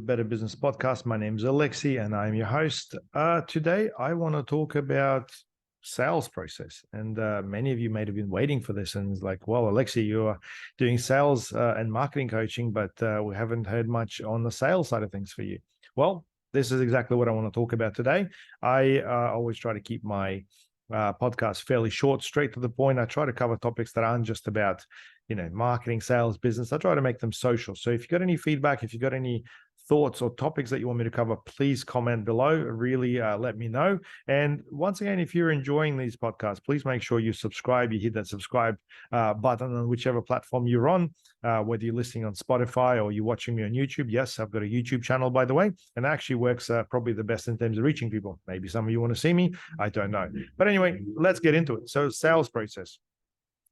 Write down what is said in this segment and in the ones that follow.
Better Business Podcast. My name is Alexi and I'm your host. Today, I want to talk about sales process. And many of you may have been waiting for this and it's like, well, Alexi, you are doing sales and marketing coaching, but we haven't heard much on the sales side of things for you. Well, this is exactly what I want to talk about today. I always try to keep my podcast fairly short, straight to the point. I try to cover topics that aren't just about marketing, sales, business. I try to make them social. So if you got any feedback, if you got any thoughts or topics that you want me to cover, please comment below. Really let me know. And once again, if you're enjoying these podcasts, please make sure you subscribe. You hit that subscribe button on whichever platform you're on, whether you're listening on Spotify or you're watching me on YouTube. Yes, I've got a YouTube channel, by the way, and it actually works probably the best in terms of reaching people. Maybe some of you want to see me. I don't know. But anyway, let's get into it. So sales process.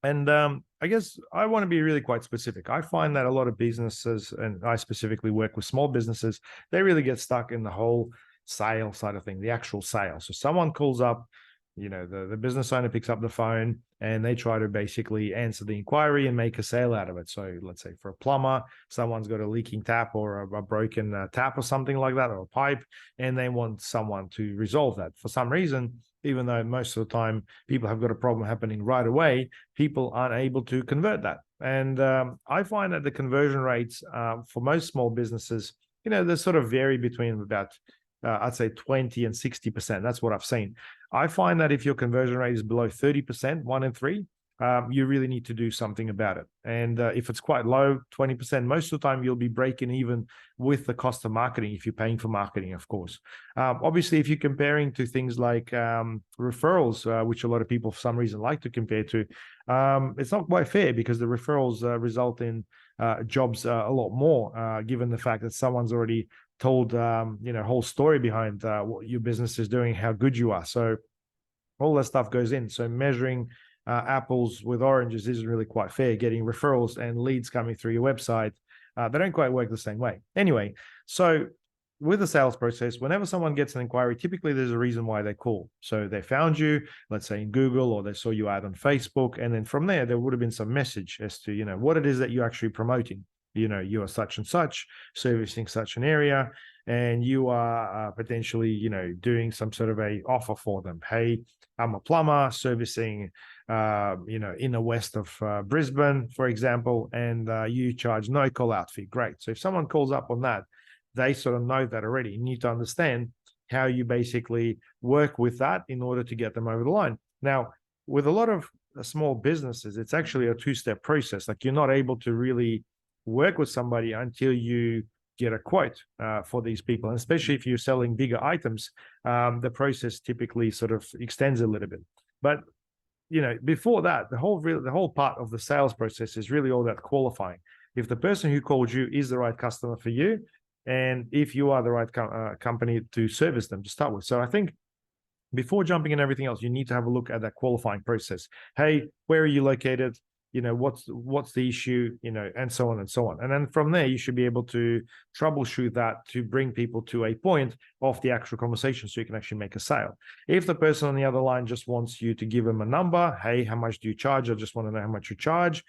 And I guess I want to be really quite specific. I find that a lot of businesses, and I specifically work with small businesses, they really get stuck in the whole sale side of things, the actual sale. So someone calls up, the business owner picks up the phone and they try to basically answer the inquiry and make a sale out of it. So let's say for a plumber, someone's got a leaking tap or a broken tap or something like that, or a pipe, and they want someone to resolve that. For some reason, even though most of the time people have got a problem happening right away, people aren't able to convert that. And I find that the conversion rates for most small businesses, they sort of vary between about, I'd say 20 and 60%. That's what I've seen. I find that if your conversion rate is below 30%, 1 in 3, you really need to do something about it. And if it's quite low, 20%, most of the time you'll be breaking even with the cost of marketing if you're paying for marketing, of course. Obviously, if you're comparing to things like referrals, which a lot of people for some reason like to compare to, it's not quite fair because the referrals result in jobs a lot more, given the fact that someone's already told, whole story behind what your business is doing, how good you are. So all that stuff goes in. So measuring apples with oranges isn't really quite fair. Getting referrals and leads coming through your website, they don't quite work the same way. Anyway, so with the sales process, whenever someone gets an inquiry, typically there's a reason why they call. So they found you, let's say in Google, or they saw you out on Facebook. And then from there would have been some message as to, what it is that you're actually promoting. You are such and such, servicing such an area, and you are potentially, doing some sort of a offer for them. Hey, I'm a plumber servicing, in the west of Brisbane, for example, and you charge no call out fee. Great. So if someone calls up on that, they sort of know that already. You need to understand how you basically work with that in order to get them over the line. Now, with a lot of small businesses, it's actually a two-step process. Like you're not able to really work with somebody until you get a quote for these people. And especially if you're selling bigger items, the process typically sort of extends a little bit. But before that, the whole part of the sales process is really all about qualifying. If the person who called you is the right customer for you, and if you are the right company to service them to start with. So I think before jumping in everything else, you need to have a look at that qualifying process. Hey, where are you located? What's the issue, and so on and so on. And then from there, you should be able to troubleshoot that to bring people to a point of the actual conversation so you can actually make a sale. If the person on the other line just wants you to give them a number, hey, how much do you charge? I just want to know how much you charge.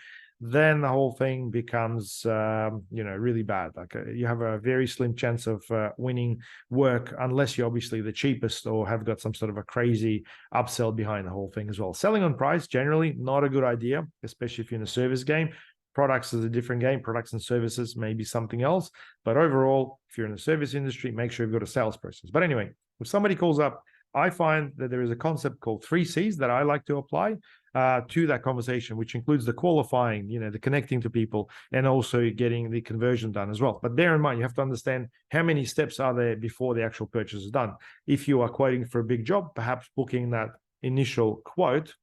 Then the whole thing becomes, really bad. Like you have a very slim chance of winning work unless you're obviously the cheapest or have got some sort of a crazy upsell behind the whole thing as well. Selling on price, generally not a good idea, especially if you're in a service game. Products is a different game. Products and services may be something else. But overall, if you're in the service industry, make sure you've got a sales process. But anyway, if somebody calls up, I find that there is a concept called 3 C's that I like to apply to that conversation, which includes the qualifying, the connecting to people, and also getting the conversion done as well. But bear in mind, you have to understand how many steps are there before the actual purchase is done. If you are quoting for a big job, perhaps booking that initial quote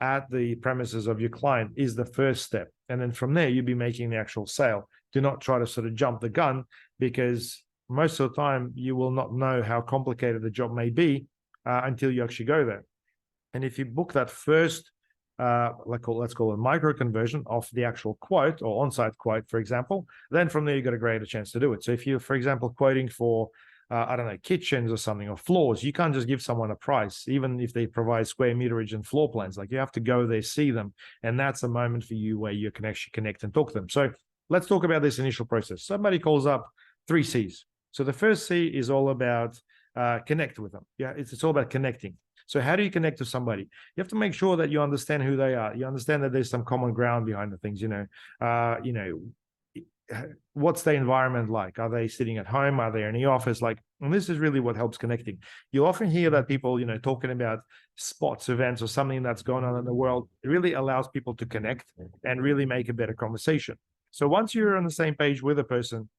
at the premises of your client is the first step. And then from there, you'll be making the actual sale. Do not try to sort of jump the gun, because most of the time you will not know how complicated the job may be until you actually go there. And if you book that first, let's call it micro conversion of the actual quote or on-site quote, for example, then from there, you got a greater chance to do it. So if you're, for example, quoting for, kitchens or something, or floors, you can't just give someone a price, even if they provide square meterage and floor plans. Like you have to go there, see them. And that's a moment for you where you can actually connect and talk to them. So let's talk about this initial process. Somebody calls up, 3 C's. So the first C is all about connect with them. Yeah, it's all about connecting. So how do you connect with somebody? You have to make sure that you understand who they are. You understand that there's some common ground behind the things. What's the environment like? Are they sitting at home? Are they in the office? Like, and this is really what helps connecting. You often hear that people, talking about sports events or something that's going on in the world. It really allows people to connect and really make a better conversation. So once you're on the same page with a person,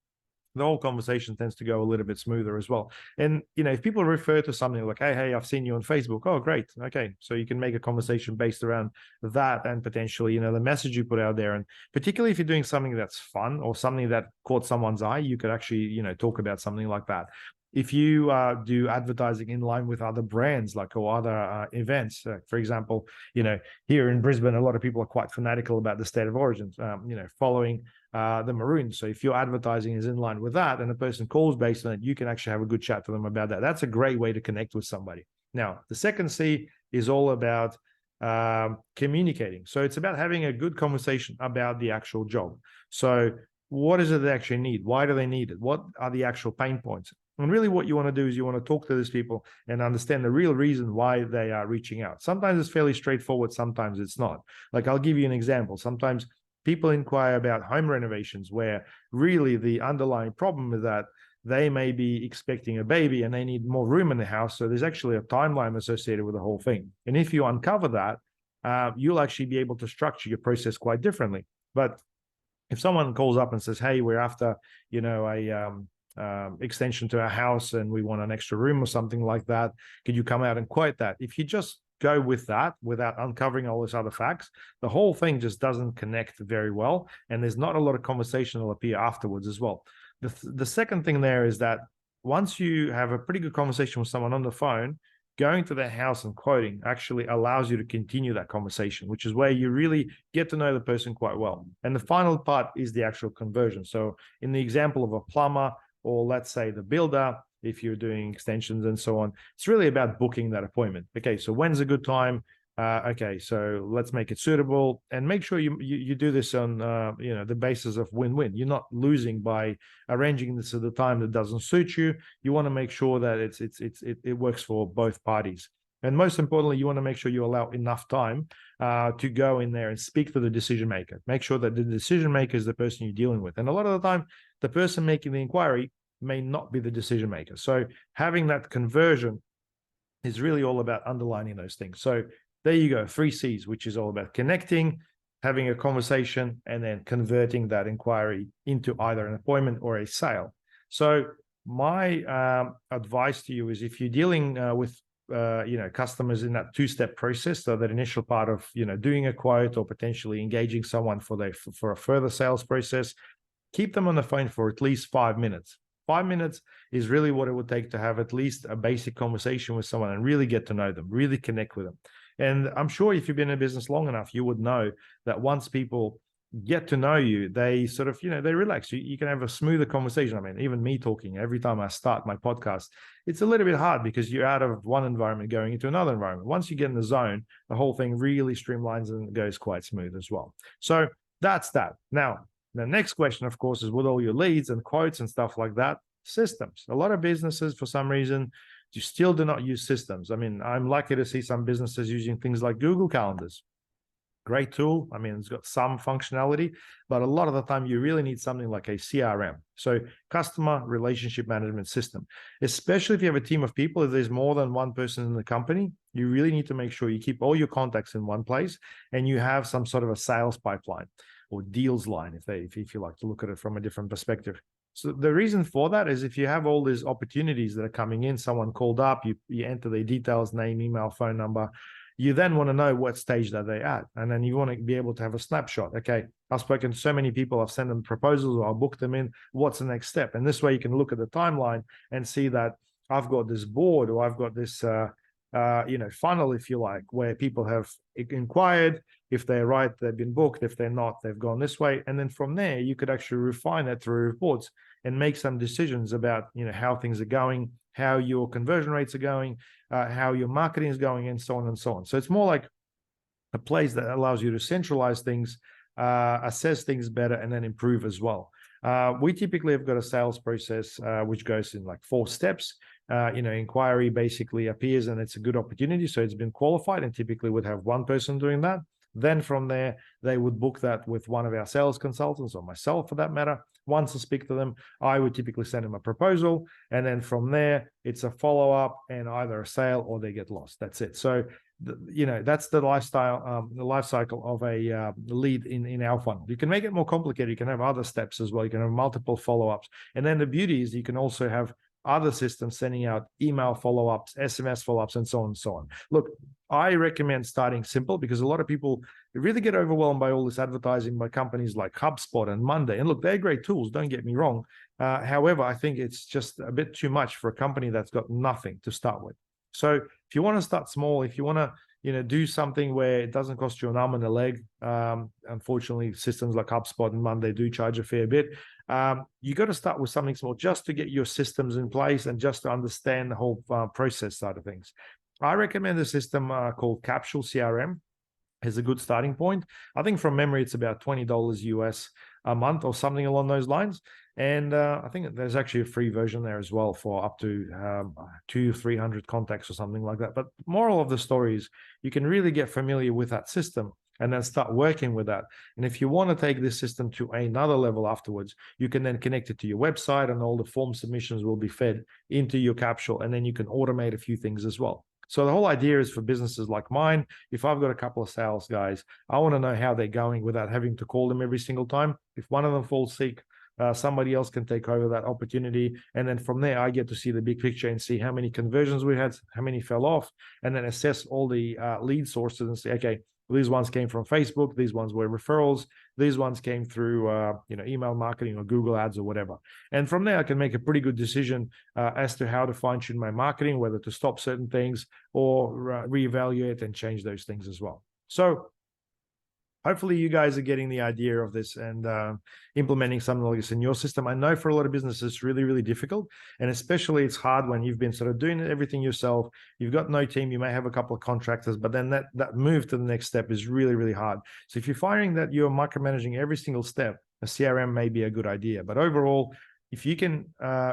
the whole conversation tends to go a little bit smoother as well. And, if people refer to something like, hey, I've seen you on Facebook. Oh, great. Okay. So you can make a conversation based around that and potentially, the message you put out there. And particularly if you're doing something that's fun or something that caught someone's eye, you could actually, talk about something like that. If you do advertising in line with other brands, like, or other events, for example, here in Brisbane, a lot of people are quite fanatical about the state of origin, following the Maroons. So if your advertising is in line with that and a person calls based on it, you can actually have a good chat to them about that. That's a great way to connect with somebody. Now, the second C is all about communicating. So it's about having a good conversation about the actual job. So what is it they actually need? Why do they need it? What are the actual pain points? And really what you want to do is you want to talk to these people and understand the real reason why they are reaching out. Sometimes it's fairly straightforward. Sometimes it's not. Like, I'll give you an example. Sometimes people inquire about home renovations where really the underlying problem is that they may be expecting a baby and they need more room in the house. So there's actually a timeline associated with the whole thing. And if you uncover that, you'll actually be able to structure your process quite differently. But if someone calls up and says, hey, we're after, a extension to our house and we want an extra room or something like that, could you come out and quote that? If you just go with that without uncovering all these other facts, the whole thing just doesn't connect very well. And there's not a lot of conversation that will appear afterwards as well. The second thing there is that once you have a pretty good conversation with someone on the phone, going to their house and quoting actually allows you to continue that conversation, which is where you really get to know the person quite well. And the final part is the actual conversion. So in the example of a plumber, or let's say the builder, if you're doing extensions and so on, it's really about booking that appointment. Okay, so when's a good time? Okay, so let's make it suitable and make sure you do this on the basis of win-win. You're not losing by arranging this at a time that doesn't suit you. You want to make sure that it works for both parties. And most importantly, you want to make sure you allow enough time to go in there and speak to the decision maker. Make sure that the decision maker is the person you're dealing with. And a lot of the time, the person making the inquiry may not be the decision maker. So having that conversion is really all about underlining those things. So there you go, 3 C's, which is all about connecting, having a conversation, and then converting that inquiry into either an appointment or a sale. So my advice to you is, if you're dealing with customers in that 2-step process, so that initial part of doing a quote or potentially engaging someone for a further sales process, keep them on the phone for at least 5 minutes. 5 minutes is really what it would take to have at least a basic conversation with someone and really get to know them, really connect with them. And I'm sure if you've been in business long enough, you would know that once people get to know you, they sort of, they relax. You can have a smoother conversation. I mean, even me talking, every time I start my podcast, it's a little bit hard because you're out of one environment going into another environment. Once you get in the zone, the whole thing really streamlines and goes quite smooth as well. So that's that. Now, the next question, of course, is with all your leads and quotes and stuff like that, systems. A lot of businesses, for some reason, you still do not use systems. I mean, I'm lucky to see some businesses using things like Google Calendars. Great tool. I mean, it's got some functionality, but a lot of the time you really need something like a CRM. So customer relationship management system, especially if you have a team of people, if there's more than one person in the company, you really need to make sure you keep all your contacts in one place and you have some sort of a sales pipeline or deals line, if you like to look at it from a different perspective. So the reason for that is, if you have all these opportunities that are coming in, someone called up, you enter their details, name, email, phone number, you then want to know what stage that they're at. And then you want to be able to have a snapshot. Okay, I've spoken to so many people, I've sent them proposals or I'll book them in. What's the next step? And this way you can look at the timeline and see that I've got this board, or I've got this funnel, if you like, where people have inquired. If they're right, they've been booked. If they're not, they've gone this way. And then from there, you could actually refine that through reports and make some decisions about, how things are going, how your conversion rates are going, how your marketing is going, and so on and so on. So it's more like a place that allows you to centralize things, assess things better, and then improve as well. We typically have got a sales process which goes in like 4 steps. Inquiry basically appears and it's a good opportunity. So it's been qualified and typically would have one person doing that. Then from there, they would book that with one of our sales consultants or myself for that matter. Once I speak to them, I would typically send them a proposal. And then from there, it's a follow-up and either a sale or they get lost. That's it. So, that's the life cycle of a lead in our funnel. You can make it more complicated. You can have other steps as well. You can have multiple follow-ups. And then the beauty is you can also have other systems sending out email follow-ups, SMS follow-ups, and so on and so on. Look, I recommend starting simple because a lot of people really get overwhelmed by all this advertising by companies like HubSpot and Monday. And look, they're great tools, don't get me wrong. However, I think it's just a bit too much for a company that's got nothing to start with. So if you want to start small, if you want to do something where it doesn't cost you an arm and a leg. Unfortunately, systems like HubSpot and Monday do charge a fair bit. You got to start with something small just to get your systems in place and just to understand the whole process side of things. I recommend a system called Capsule CRM as a good starting point. I think from memory, it's about $20 US a month or something along those lines. And I think there's actually a free version there as well for up to 200-300 contacts or something like that. But moral of the story is you can really get familiar with that system and then start working with that. And if you want to take this system to another level afterwards, you can then connect it to your website and all the form submissions will be fed into your capsule. And then you can automate a few things as well. So the whole idea is for businesses like mine, if I've got a couple of sales guys, I want to know how they're going without having to call them every single time. If one of them falls sick, somebody else can take over that opportunity. And then from there, I get to see the big picture and see how many conversions we had, how many fell off, and then assess all the lead sources and say, okay, these ones came from Facebook, these ones were referrals, these ones came through email marketing or Google ads or whatever. And from there, I can make a pretty good decision as to how to fine-tune my marketing, whether to stop certain things or reevaluate and change those things as well. So hopefully you guys are getting the idea of this and implementing something like this in your system. I know for a lot of businesses, it's really, really difficult. And especially it's hard when you've been sort of doing everything yourself. You've got no team. You may have a couple of contractors, but then that move to the next step is really, really hard. So if you're finding that you're micromanaging every single step, a CRM may be a good idea. But overall, if you can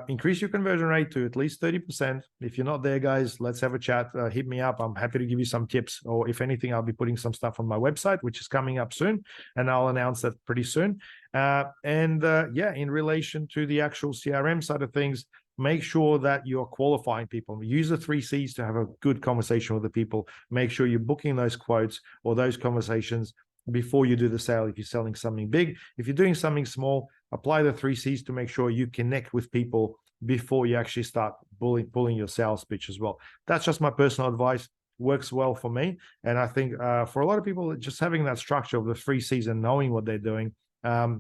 increase your conversion rate to at least 30%, if you're not there, guys, let's have a chat. Hit me up. I'm happy to give you some tips. Or if anything, I'll be putting some stuff on my website, which is coming up soon. And I'll announce that pretty soon. In relation to the actual CRM side of things, make sure that you're qualifying people. Use the 3 C's to have a good conversation with the people. Make sure you're booking those quotes or those conversations before you do the sale if you're selling something big. If you're doing something small, apply the 3 C's to make sure you connect with people before you actually start pulling your sales pitch as well. That's just my personal advice. Works well for me. And I think for a lot of people, just having that structure of the 3 C's and knowing what they're doing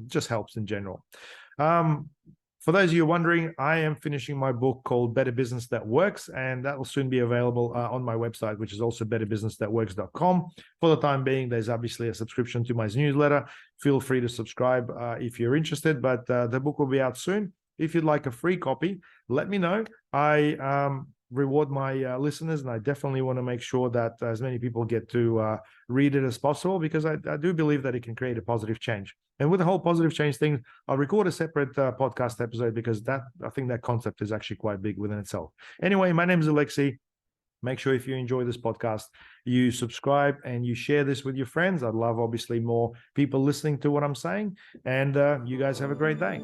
just helps in general. For those of you wondering, I am finishing my book called Better Business That Works, and that will soon be available on my website, which is also betterbusinessthatworks.com. For the time being, there's obviously a subscription to my newsletter. Feel free to subscribe if you're interested, but the book will be out soon. If you'd like a free copy, let me know. I reward my listeners, and I definitely want to make sure that as many people get to read it as possible, because I do believe that it can create a positive change. And with the whole positive change thing, I'll record a separate podcast episode because I think that concept is actually quite big within itself. Anyway, my name is Alexei. Make sure if you enjoy this podcast, you subscribe and you share this with your friends. I'd love, obviously, more people listening to what I'm saying. And you guys have a great day.